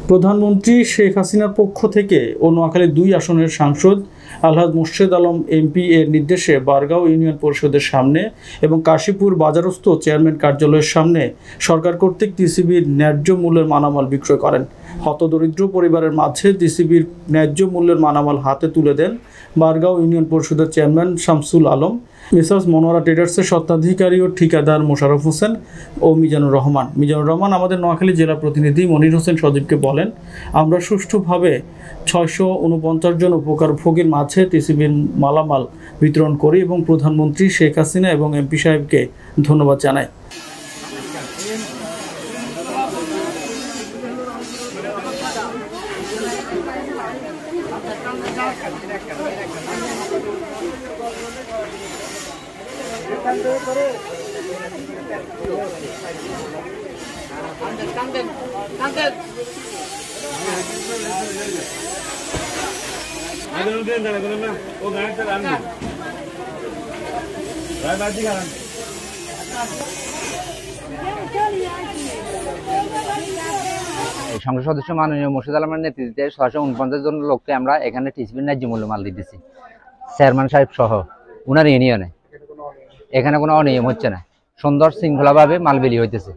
প্রধানমন্ত্রী শেখ হাসিনার পক্ষ থেকে ও নোয়াখালী ২ আসনের সাংসদ আলহাজ মোর্শেদ আলম এমপি এর নির্দেশে বারগাঁও ইউনিয়ন পরিষদের সামনে এবং কাশীপুর বাজারস্থ চেয়ারম্যান কার্যালয়ের সামনে সরকার কর্তৃক টিসিবির ন্যায্য মূল্যের মালামাল বিক্রয় করেন। হতদরিদ্র পরিবারের মাঝে টিসিবির ন্যায্য মূল্যের মালামাল হাতে তুলে দেন বারগাঁও ইউনিয়ন পরিষদের চেয়ারম্যান শামসুল আলম, মেসার্স মনোয়ারা ট্রেডার্সের স্বত্বাধিকারী ও ঠিকাদার মোশাররফ হোসেন ও মিজানুর রহমান। আমাদের নোয়াখালী জেলা প্রতিনিধি মনির হোসেন সজীবকে বলেন, আমরা সুষ্ঠুভাবে ৬৪৯ জন উপকারভোগীর মাঝে টিসিবির মালামাল বিতরণ করি এবং প্রধানমন্ত্রী শেখ হাসিনা এবং এমপি সাহেবকে ধন্যবাদ জানাই। সংসদ সদস্য মাননীয় মোর্শেদ আলমের নেতৃত্বে ৬৪৯ জন লোককে আমরা এখানে টিসিবির ন্যায্য মূল্য মাল দিতেছি। চেয়ারম্যান সাহেব সহ উনার ইউনিয়নে এখানে কোনো অনিয়ম হচ্ছে না, সুন্দর শৃঙ্খলাভাবে মাল বিলি হইতেছে।